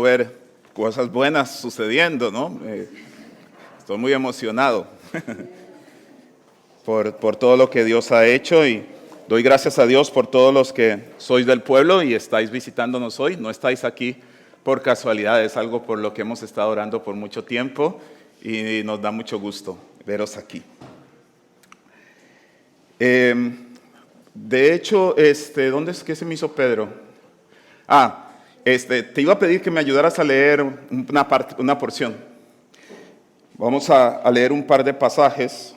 ver cosas buenas sucediendo, ¿no? Estoy muy emocionado por todo lo que Dios ha hecho y doy gracias a Dios por todos los que sois del pueblo y estáis visitándonos hoy. No estáis aquí por casualidad, es algo por lo que hemos estado orando por mucho tiempo y nos da mucho gusto veros aquí. De hecho, ¿dónde es que se me hizo Pedro? Te iba a pedir que me ayudaras a leer una porción. Vamos a leer un par de pasajes.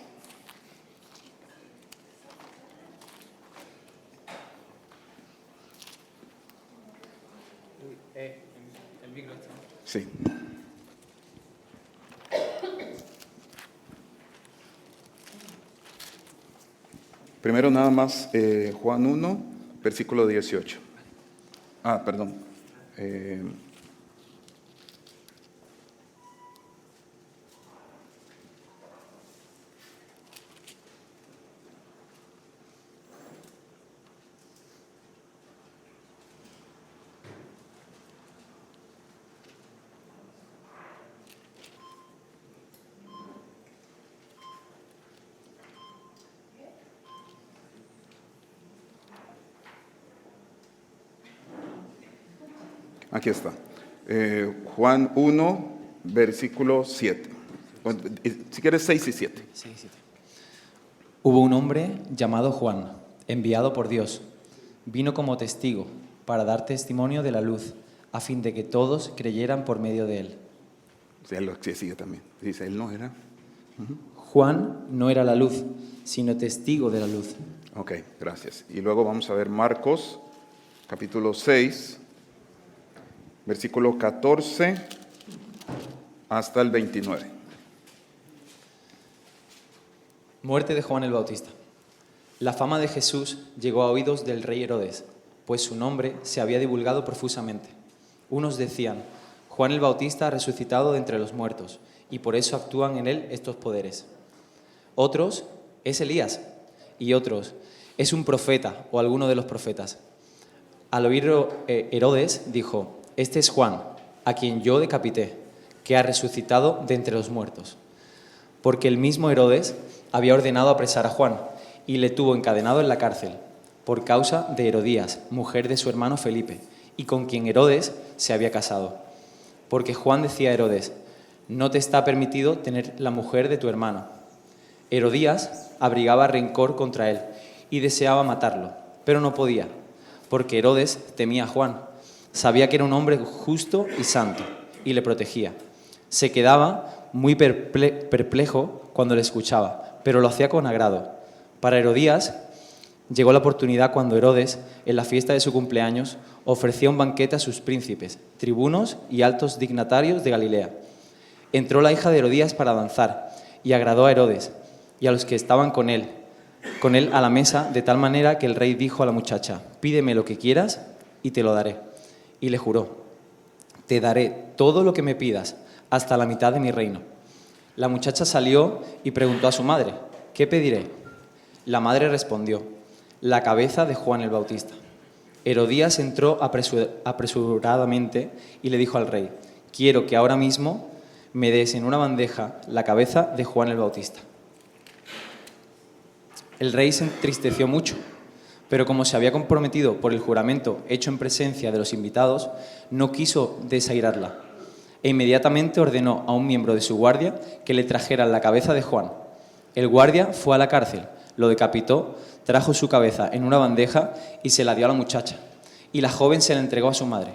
Sí. Primero nada más, Juan 1, versículo 18. Perdón. Aquí está. Juan 1, versículo 7. Si quieres 6 y 7. 6 y 7. Hubo un hombre llamado Juan, enviado por Dios. Vino como testigo para dar testimonio de la luz, a fin de que todos creyeran por medio de él. Sí, sigue también. Dice, él no era. Juan no era la luz, sino testigo de la luz. Ok, gracias. Y luego vamos a ver Marcos, capítulo 6, versículo 14 hasta el 29. Muerte de Juan el Bautista. La fama de Jesús llegó a oídos del rey Herodes, pues su nombre se había divulgado profusamente. Unos decían, Juan el Bautista ha resucitado de entre los muertos, y por eso actúan en él estos poderes. Otros, es Elías, y otros, es un profeta o alguno de los profetas. Al oír Herodes, dijo, este es Juan, a quien yo decapité, que ha resucitado de entre los muertos. Porque el mismo Herodes había ordenado apresar a Juan y le tuvo encadenado en la cárcel, por causa de Herodías, mujer de su hermano Felipe, y con quien Herodes se había casado. Porque Juan decía a Herodes, no te está permitido tener la mujer de tu hermano. Herodías abrigaba rencor contra él y deseaba matarlo, pero no podía, porque Herodes temía a Juan. Sabía que era un hombre justo y santo, y le protegía. Se quedaba muy perplejo cuando le escuchaba, pero lo hacía con agrado. Para Herodías llegó la oportunidad cuando Herodes, en la fiesta de su cumpleaños, ofrecía un banquete a sus príncipes, tribunos y altos dignatarios de Galilea. Entró la hija de Herodías para danzar, y agradó a Herodes y a los que estaban con él a la mesa, de tal manera que el rey dijo a la muchacha, pídeme lo que quieras y te lo daré. Y le juró, te daré todo lo que me pidas, hasta la mitad de mi reino. La muchacha salió y preguntó a su madre, ¿qué pediré? La madre respondió, la cabeza de Juan el Bautista. Herodías entró apresuradamente y le dijo al rey, quiero que ahora mismo me des en una bandeja la cabeza de Juan el Bautista. El rey se entristeció mucho, pero como se había comprometido por el juramento hecho en presencia de los invitados, no quiso desairarla, e inmediatamente ordenó a un miembro de su guardia que le trajeran la cabeza de Juan. El guardia fue a la cárcel, lo decapitó, trajo su cabeza en una bandeja y se la dio a la muchacha, y la joven se la entregó a su madre.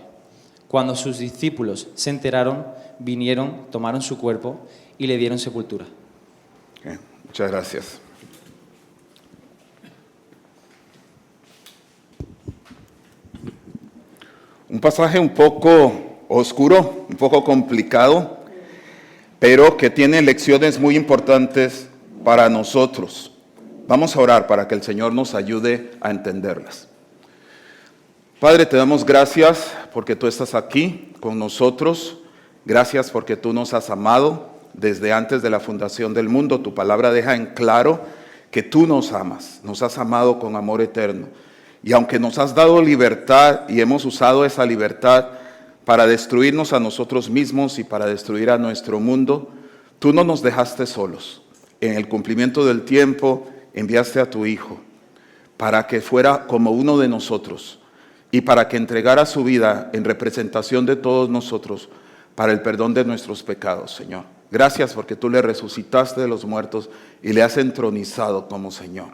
Cuando sus discípulos se enteraron, vinieron, tomaron su cuerpo y le dieron sepultura. Muchas gracias. Un pasaje un poco oscuro, un poco complicado, pero que tiene lecciones muy importantes para nosotros. Vamos a orar para que el Señor nos ayude a entenderlas. Padre, te damos gracias porque tú estás aquí con nosotros. Gracias porque tú nos has amado desde antes de la fundación del mundo. Tu palabra deja en claro que tú nos amas, nos has amado con amor eterno. Y aunque nos has dado libertad y hemos usado esa libertad para destruirnos a nosotros mismos y para destruir a nuestro mundo, tú no nos dejaste solos. En el cumplimiento del tiempo enviaste a tu Hijo para que fuera como uno de nosotros y para que entregara su vida en representación de todos nosotros para el perdón de nuestros pecados, Señor. Gracias porque tú le resucitaste de los muertos y le has entronizado como Señor.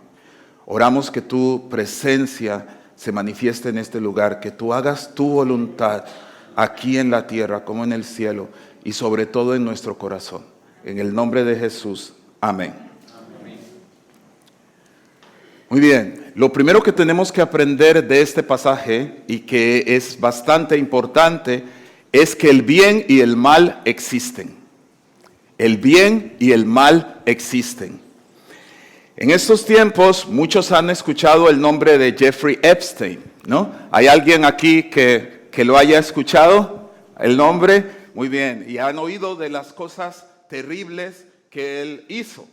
Oramos que tu presencia se manifieste en este lugar, que tú hagas tu voluntad aquí en la tierra como en el cielo y sobre todo en nuestro corazón. En el nombre de Jesús, amén. Muy bien, lo primero que tenemos que aprender de este pasaje y que es bastante importante es que el bien y el mal existen. El bien y el mal existen. En estos tiempos muchos han escuchado el nombre de Jeffrey Epstein, ¿no? ¿Hay alguien aquí que lo haya escuchado? ¿El nombre? Muy bien. Y han oído de las cosas terribles que él hizo.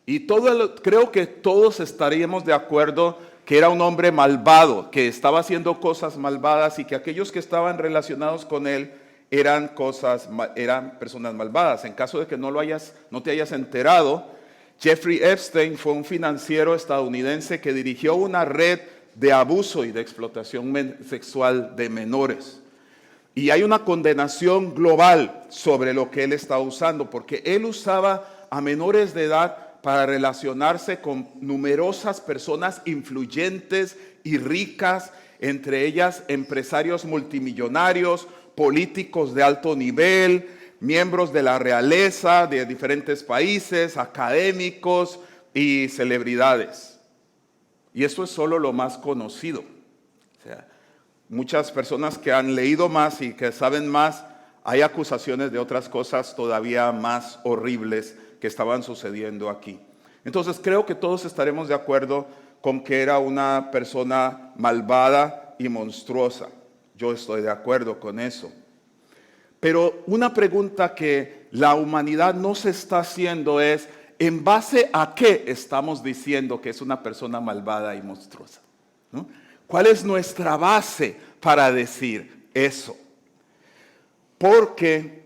Y creo que todos estaríamos de acuerdo que era un hombre malvado, que estaba haciendo cosas malvadas y que aquellos que estaban relacionados con él eran personas malvadas. En caso de que no te hayas enterado, Jeffrey Epstein fue un financiero estadounidense que dirigió una red de abuso y de explotación sexual de menores. Y hay una condenación global sobre lo que él estaba usando, porque él usaba a menores de edad para relacionarse con numerosas personas influyentes y ricas, entre ellas empresarios multimillonarios, políticos de alto nivel, miembros de la realeza de diferentes países, académicos y celebridades. Y esto es solo lo más conocido. O sea, muchas personas que han leído más y que saben más, hay acusaciones de otras cosas todavía más horribles que estaban sucediendo aquí. Entonces creo que todos estaremos de acuerdo con que era una persona malvada y monstruosa. Yo estoy de acuerdo con eso. Pero una pregunta que la humanidad no se está haciendo es, ¿en base a qué estamos diciendo que es una persona malvada y monstruosa? ¿No? ¿Cuál es nuestra base para decir eso? Porque,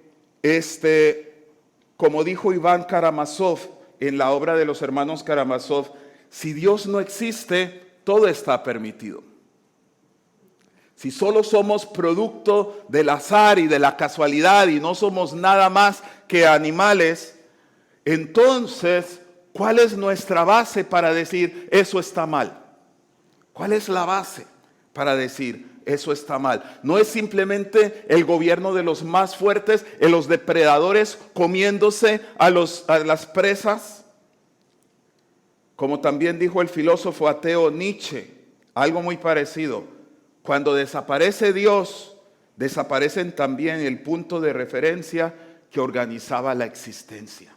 como dijo Iván Karamazov en la obra de los hermanos Karamazov, si Dios no existe, todo está permitido. Si solo somos producto del azar y de la casualidad y no somos nada más que animales, entonces, ¿cuál es nuestra base para decir eso está mal? ¿Cuál es la base para decir eso está mal? No es simplemente el gobierno de los más fuertes, los depredadores comiéndose a las presas. Como también dijo el filósofo ateo Nietzsche, algo muy parecido. Cuando desaparece Dios, desaparecen también el punto de referencia que organizaba la existencia.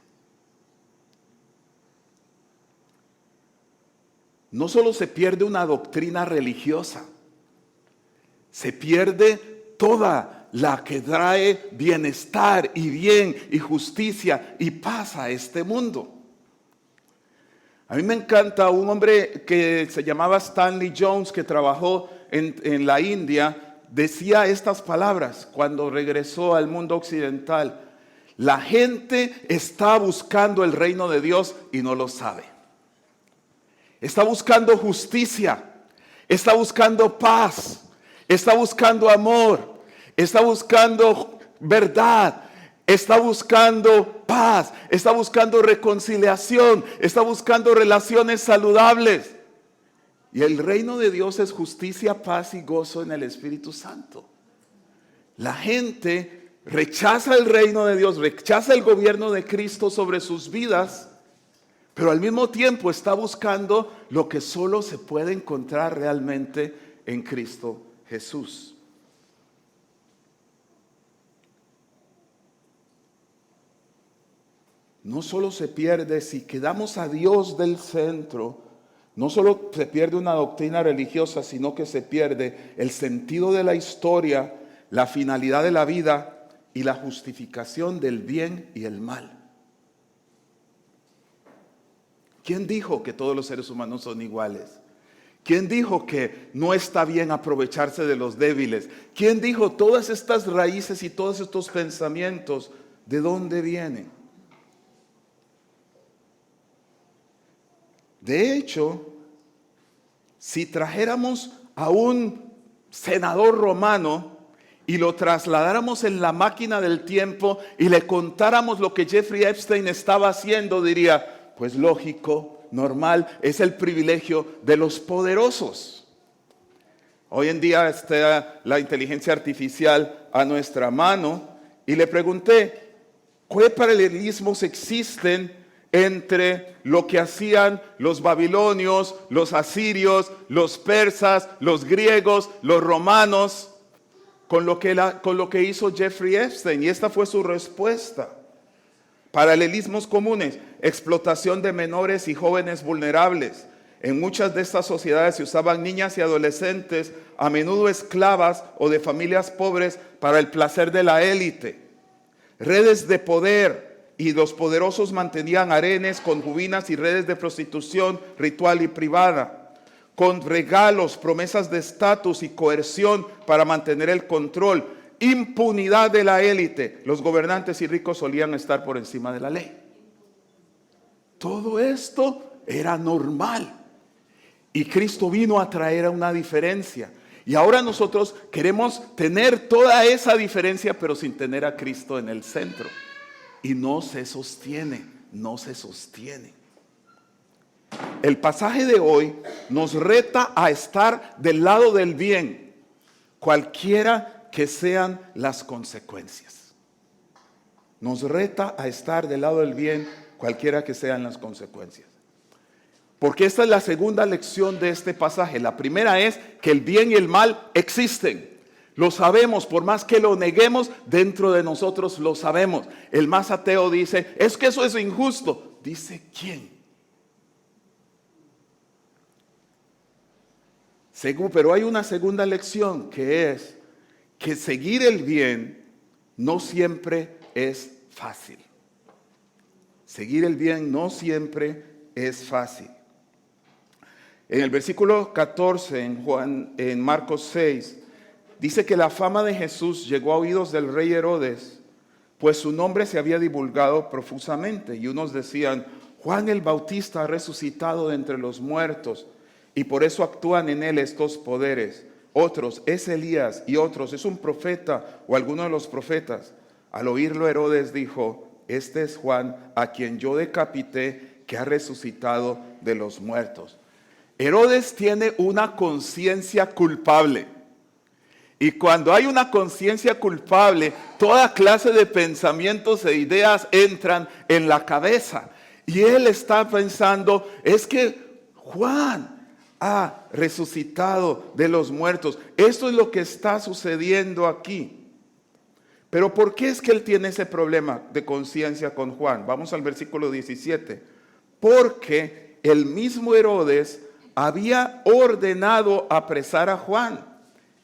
No solo se pierde una doctrina religiosa, se pierde toda la que trae bienestar y bien y justicia y paz a este mundo. A mí me encanta un hombre que se llamaba Stanley Jones, que trabajó en la India, decía estas palabras cuando regresó al mundo occidental: la gente está buscando el reino de Dios y no lo sabe. Está buscando justicia, está buscando paz, está buscando amor, está buscando verdad, está buscando paz, está buscando reconciliación, está buscando relaciones saludables. Y el reino de Dios es justicia, paz y gozo en el Espíritu Santo. La gente rechaza el reino de Dios, rechaza el gobierno de Cristo sobre sus vidas, pero al mismo tiempo está buscando lo que solo se puede encontrar realmente en Cristo Jesús. No solo se pierde si quedamos a Dios del centro. No solo se pierde una doctrina religiosa, sino que se pierde el sentido de la historia, la finalidad de la vida y la justificación del bien y el mal. ¿Quién dijo que todos los seres humanos son iguales? ¿Quién dijo que no está bien aprovecharse de los débiles? ¿Quién dijo todas estas raíces y todos estos pensamientos? ¿De dónde vienen? De hecho, si trajéramos a un senador romano y lo trasladáramos en la máquina del tiempo y le contáramos lo que Jeffrey Epstein estaba haciendo, diría, pues lógico, normal, es el privilegio de los poderosos. Hoy en día está la inteligencia artificial a nuestra mano y le pregunté, ¿qué paralelismos existen entre lo que hacían los babilonios, los asirios, los persas, los griegos, los romanos, con lo que hizo Jeffrey Epstein? Y esta fue su respuesta. Paralelismos comunes: explotación de menores y jóvenes vulnerables. En muchas de estas sociedades se usaban niñas y adolescentes, a menudo esclavas o de familias pobres, para el placer de la élite. Redes de poder, y los poderosos mantenían harenes, concubinas y redes de prostitución ritual y privada, con regalos, promesas de estatus y coerción para mantener el control. Impunidad de la élite. Los gobernantes y ricos solían estar por encima de la ley. Todo esto era normal. Y Cristo vino a traer una diferencia. Y ahora nosotros queremos tener toda esa diferencia, pero sin tener a Cristo en el centro. Y no se sostiene, no se sostiene. El pasaje de hoy nos reta a estar del lado del bien, cualquiera que sean las consecuencias. Nos reta a estar del lado del bien, cualquiera que sean las consecuencias. Porque esta es la segunda lección de este pasaje. La primera es que el bien y el mal existen. Lo sabemos, por más que lo neguemos, dentro de nosotros lo sabemos. El más ateo dice, es que eso es injusto. ¿Dice quién? Pero hay una segunda lección, que es que seguir el bien no siempre es fácil. Seguir el bien no siempre es fácil. En el versículo 14, en Marcos 6, dice que la fama de Jesús llegó a oídos del rey Herodes, pues su nombre se había divulgado profusamente. Y unos decían, Juan el Bautista ha resucitado de entre los muertos, y por eso actúan en él estos poderes. Otros, es Elías, y otros, es un profeta o alguno de los profetas. Al oírlo Herodes dijo, este es Juan, a quien yo decapité, que ha resucitado de los muertos. Herodes tiene una conciencia culpable. Y cuando hay una conciencia culpable, toda clase de pensamientos e ideas entran en la cabeza. Y él está pensando, es que Juan ha resucitado de los muertos. Esto es lo que está sucediendo aquí. Pero ¿por qué es que él tiene ese problema de conciencia con Juan? Vamos al versículo 17. Porque el mismo Herodes había ordenado apresar a Juan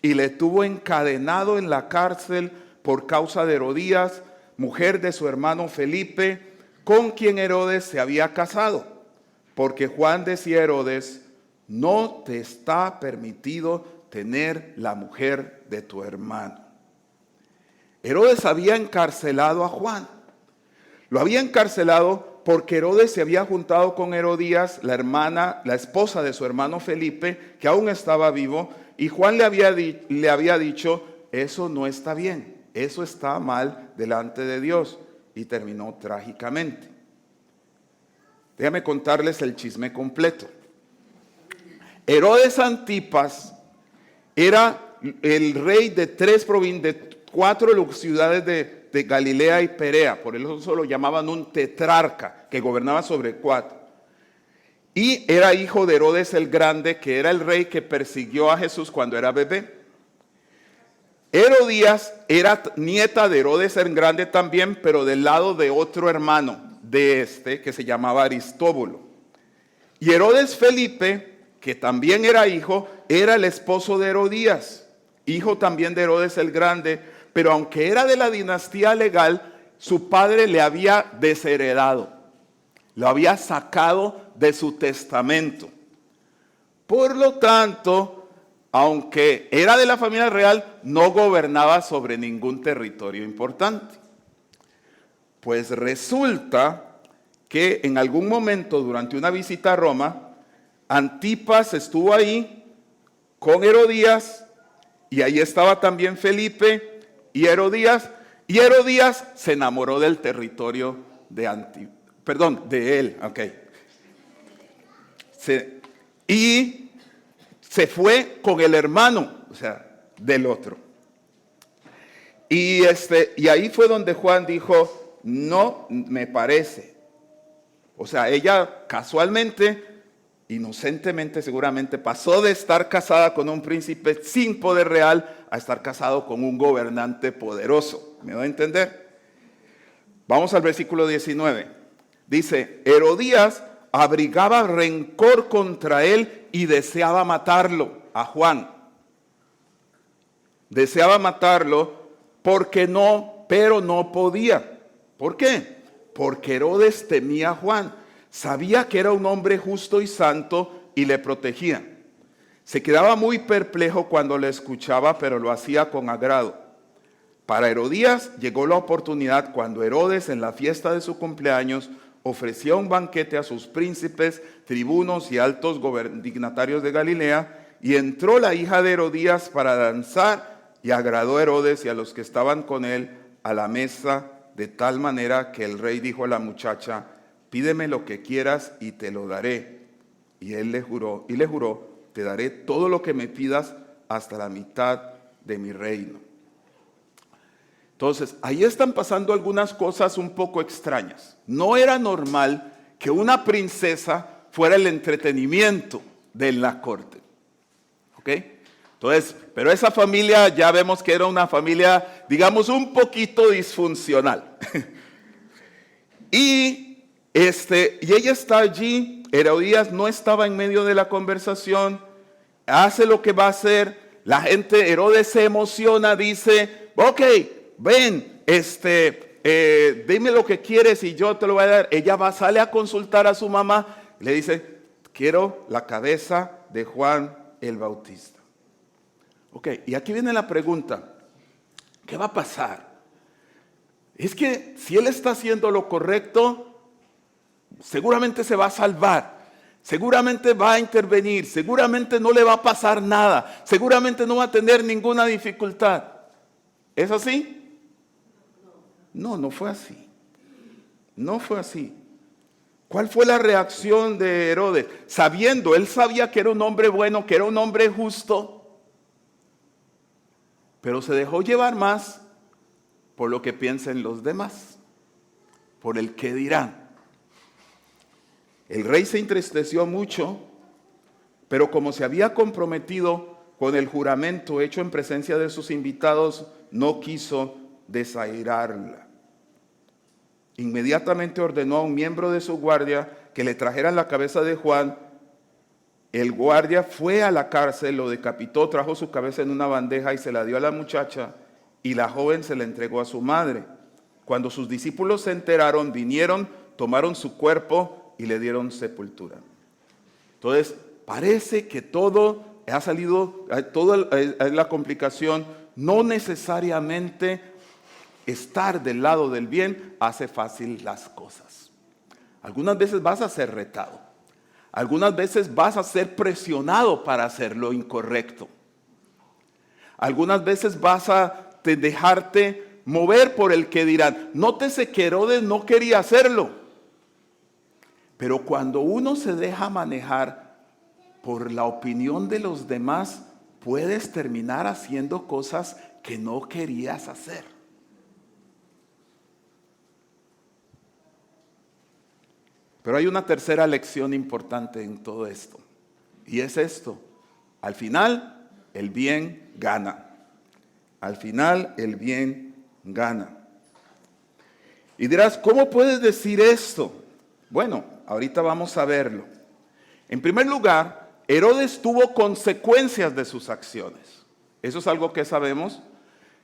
y le tuvo encadenado en la cárcel por causa de Herodías, mujer de su hermano Felipe, con quien Herodes se había casado. Porque Juan decía a Herodes, no te está permitido tener la mujer de tu hermano. Herodes había encarcelado a Juan. Lo había encarcelado porque Herodes se había juntado con Herodías, la esposa de su hermano Felipe, que aún estaba vivo, y Juan le había dicho, eso no está bien, eso está mal delante de Dios, y terminó trágicamente. Déjame contarles el chisme completo. Herodes Antipas era el rey de de 4 ciudades de Galilea y Perea, por eso lo llamaban un tetrarca, que gobernaba sobre 4. Y era hijo de Herodes el Grande, que era el rey que persiguió a Jesús cuando era bebé. Herodías era nieta de Herodes el Grande también, pero del lado de otro hermano de este, que se llamaba Aristóbulo. Y Herodes Felipe, que también era hijo, era el esposo de Herodías, hijo también de Herodes el Grande, pero aunque era de la dinastía legal, su padre le había desheredado, lo había sacado de su testamento. Por lo tanto, aunque era de la familia real, no gobernaba sobre ningún territorio importante. Pues resulta que en algún momento durante una visita a Roma, Antipas estuvo ahí con Herodías, y ahí estaba también Felipe y Herodías se enamoró del territorio de de él, ok. Y se fue con el hermano, o sea, del otro. Y ahí fue donde Juan dijo, no me parece. O sea, ella casualmente, inocentemente seguramente, pasó de estar casada con un príncipe sin poder real a estar casado con un gobernante poderoso. ¿Me doy a entender? Vamos al versículo 19. Dice, Herodías abrigaba rencor contra él y deseaba matarlo, a Juan. Deseaba matarlo pero no podía. ¿Por qué? Porque Herodes temía a Juan. Sabía que era un hombre justo y santo y le protegía. Se quedaba muy perplejo cuando le escuchaba, pero lo hacía con agrado. Para Herodías llegó la oportunidad cuando Herodes, en la fiesta de su cumpleaños, ofreció un banquete a sus príncipes, tribunos y altos dignatarios de Galilea, y entró la hija de Herodías para danzar, y agradó a Herodes y a los que estaban con él a la mesa, de tal manera que el rey dijo a la muchacha, pídeme lo que quieras y te lo daré. Y él le juró, te daré todo lo que me pidas hasta la mitad de mi reino. Entonces, ahí están pasando algunas cosas un poco extrañas. No era normal que una princesa fuera el entretenimiento de la corte. ¿Ok? Entonces, pero esa familia ya vemos que era una familia, digamos, un poquito disfuncional. Y ella está allí, Herodías no estaba en medio de la conversación, hace lo que va a hacer, la gente, Herodes se emociona, dice, ok, ven, dime lo que quieres y yo te lo voy a dar. Ella sale a consultar a su mamá, le dice, quiero la cabeza de Juan el Bautista. Ok, y aquí viene la pregunta, ¿qué va a pasar? Es que si él está haciendo lo correcto, seguramente se va a salvar, seguramente va a intervenir, seguramente no le va a pasar nada, seguramente no va a tener ninguna dificultad. ¿Es así? No, no fue así. No fue así. ¿Cuál fue la reacción de Herodes? Él sabía que era un hombre bueno, que era un hombre justo, pero se dejó llevar más por lo que piensen los demás, por el qué dirán. El rey se entristeció mucho, pero como se había comprometido con el juramento hecho en presencia de sus invitados, no quiso desairarla. Inmediatamente ordenó a un miembro de su guardia que le trajeran la cabeza de Juan. El guardia fue a la cárcel, lo decapitó, trajo su cabeza en una bandeja y se la dio a la muchacha, y la joven se la entregó a su madre. Cuando sus discípulos se enteraron, vinieron, tomaron su cuerpo y le dieron sepultura. Entonces, parece que todo ha salido, toda la complicación, no necesariamente estar del lado del bien hace fácil las cosas. Algunas veces vas a ser retado. Algunas veces vas a ser presionado para hacer lo incorrecto. Algunas veces vas a dejarte mover por el que dirán. Nótese que Herodes no quería hacerlo. Pero cuando uno se deja manejar por la opinión de los demás, puedes terminar haciendo cosas que no querías hacer. Pero hay una tercera lección importante en todo esto. Y es esto. Al final, el bien gana. Al final, el bien gana. Y dirás, ¿cómo puedes decir esto? Bueno, ahorita vamos a verlo. En primer lugar, Herodes tuvo consecuencias de sus acciones. Eso es algo que sabemos.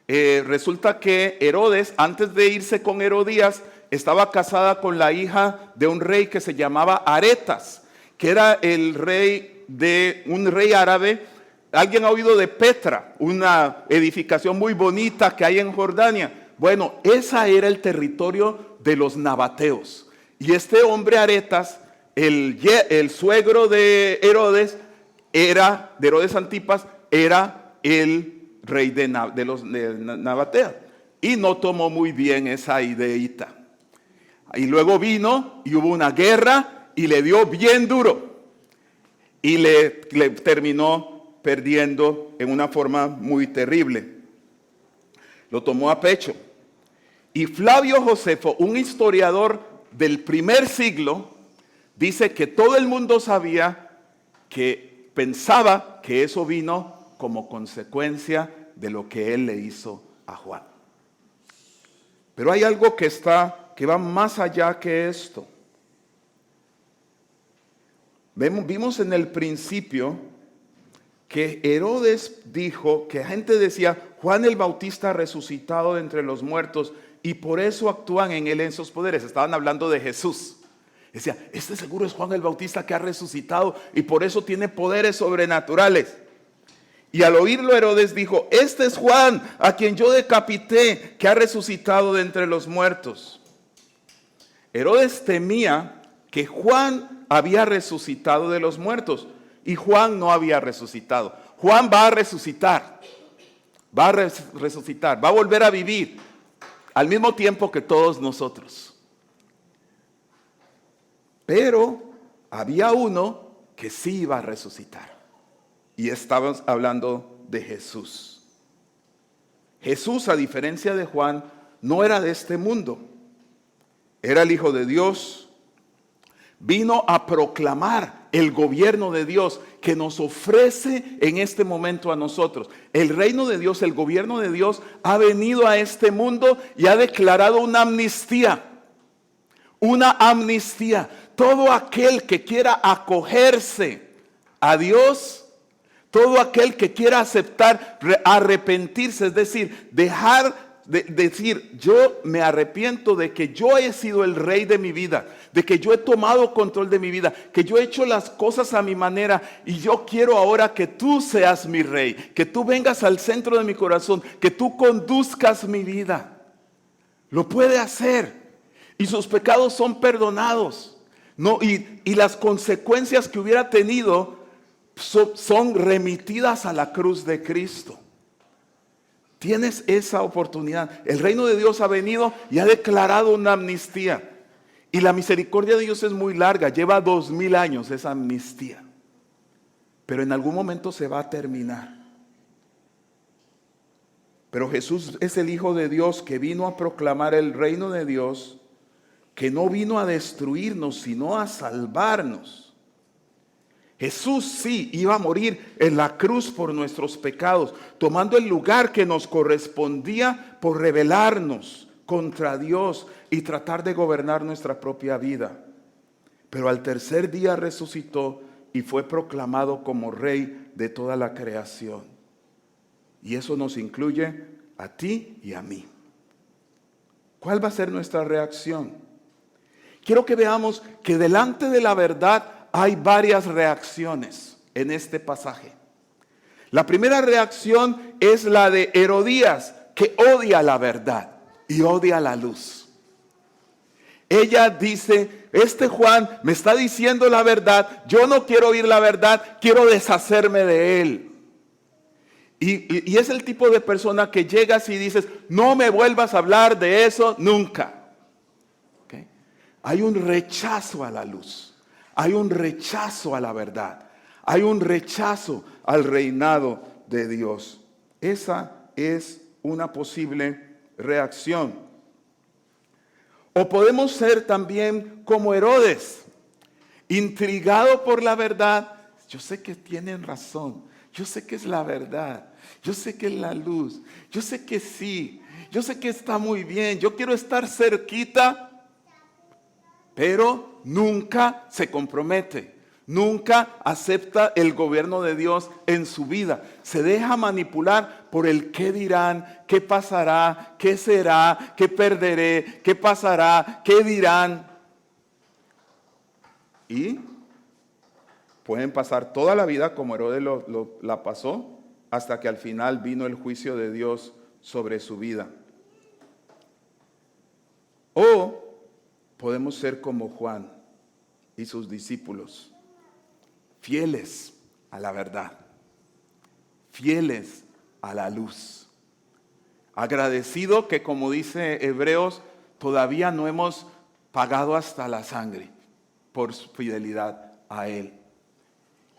Resulta que Herodes, antes de irse con Herodías, estaba casada con la hija de un rey que se llamaba Aretas, que era el rey de un rey árabe. ¿Alguien ha oído de Petra? Una edificación muy bonita que hay en Jordania. Bueno, esa era el territorio de los nabateos. Y este hombre Aretas, el suegro de Herodes Antipas, era el rey de Nabatea. Y no tomó muy bien esa ideita. Y luego vino y hubo una guerra y le dio bien duro. Y le terminó perdiendo en una forma muy terrible. Lo tomó a pecho. Y Flavio Josefo, un historiador del primer siglo, dice que todo el mundo pensaba que eso vino como consecuencia de lo que él le hizo a Juan. Pero hay algo que va más allá que esto. Vimos en el principio que Herodes dijo, que la gente decía, Juan el Bautista ha resucitado de entre los muertos, y por eso actúan en él en sus poderes. Estaban hablando de Jesús. Decía, este seguro es Juan el Bautista que ha resucitado y por eso tiene poderes sobrenaturales. Y al oírlo Herodes dijo, este es Juan, a quien yo decapité, que ha resucitado de entre los muertos. Herodes temía que Juan había resucitado de los muertos y Juan no había resucitado. Juan va a resucitar, va a volver a vivir al mismo tiempo que todos nosotros. Pero había uno que sí iba a resucitar. Y estamos hablando de Jesús. Jesús, a diferencia de Juan, no era de este mundo. Era el Hijo de Dios. Vino a proclamar el gobierno de Dios que nos ofrece en este momento a nosotros. El reino de Dios, el gobierno de Dios ha venido a este mundo y ha declarado una amnistía. Una amnistía. Todo aquel que quiera acogerse a Dios, todo aquel que quiera aceptar, arrepentirse, es decir, dejar de decir, yo me arrepiento de que yo he sido el rey de mi vida, de que yo he tomado control de mi vida, que yo he hecho las cosas a mi manera y yo quiero ahora que tú seas mi rey, que tú vengas al centro de mi corazón, que tú conduzcas mi vida. Lo puede hacer y sus pecados son perdonados. No, y las consecuencias que hubiera tenido son remitidas a la cruz de Cristo. Tienes esa oportunidad. El reino de Dios ha venido y ha declarado una amnistía. Y la misericordia de Dios es muy larga. Lleva 2000 años esa amnistía. Pero en algún momento se va a terminar. Pero Jesús es el Hijo de Dios que vino a proclamar el reino de Dios, que no vino a destruirnos, sino a salvarnos. Jesús sí iba a morir en la cruz por nuestros pecados, tomando el lugar que nos correspondía por rebelarnos contra Dios y tratar de gobernar nuestra propia vida. Pero al tercer día resucitó y fue proclamado como Rey de toda la creación. Y eso nos incluye a ti y a mí. ¿Cuál va a ser nuestra reacción? Quiero que veamos que delante de la verdad hay varias reacciones en este pasaje. La primera reacción es la de Herodías, que odia la verdad y odia la luz. Ella dice, este Juan me está diciendo la verdad, yo no quiero oír la verdad, quiero deshacerme de él. Y es el tipo de persona que llegas y dices, no me vuelvas a hablar de eso nunca. ¿Okay? Hay un rechazo a la luz. Hay un rechazo a la verdad. Hay un rechazo al reinado de Dios. Esa es una posible reacción. O podemos ser también como Herodes, intrigado por la verdad. Yo sé que tienen razón. Yo sé que es la verdad. Yo sé que es la luz. Yo sé que sí. Yo sé que está muy bien. Yo quiero estar cerquita. Pero nunca se compromete, nunca acepta el gobierno de Dios en su vida. Se deja manipular por el qué dirán, qué pasará, qué será, qué perderé, qué pasará, qué dirán. Y Pueden pasar toda la vida como Herodes la pasó, hasta que al final vino el juicio de Dios sobre su vida. O podemos ser como Juan y sus discípulos, fieles a la verdad, fieles a la luz. Agradecido que, como dice Hebreos, todavía no hemos pagado hasta la sangre por su fidelidad a Él.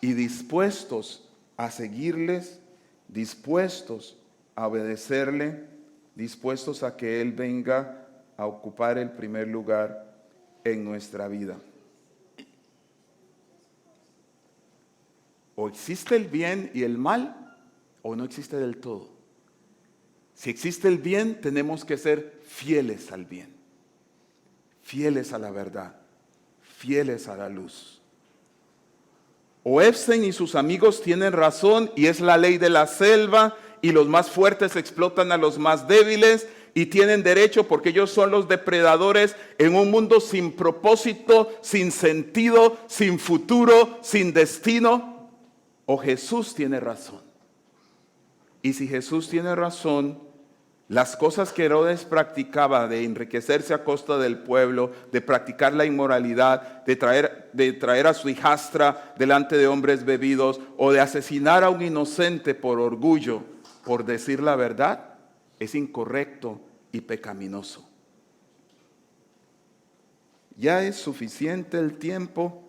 Y dispuestos a seguirles, dispuestos a obedecerle, dispuestos a que Él venga a ocupar el primer lugar en nuestra vida. O existe el bien y el mal, o no existe del todo. Si existe el bien, tenemos que ser fieles al bien, fieles a la verdad, fieles a la luz. O Epstein y sus amigos tienen razón y es la ley de la selva y los más fuertes explotan a los más débiles y tienen derecho porque ellos son los depredadores en un mundo sin propósito, sin sentido, sin futuro, sin destino. O Jesús tiene razón. Y si Jesús tiene razón, las cosas que Herodes practicaba de enriquecerse a costa del pueblo, de practicar la inmoralidad, de traer a su hijastra delante de hombres bebidos o de asesinar a un inocente por orgullo, por decir la verdad, es incorrecto y pecaminoso. Ya es suficiente el tiempo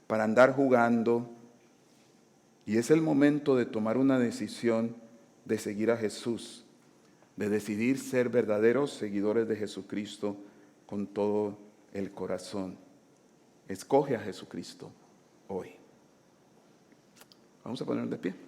para andar jugando y es el momento de tomar una decisión de seguir a Jesús, de decidir ser verdaderos seguidores de Jesucristo con todo el corazón. Escoge a Jesucristo hoy. Vamos a ponernos de pie.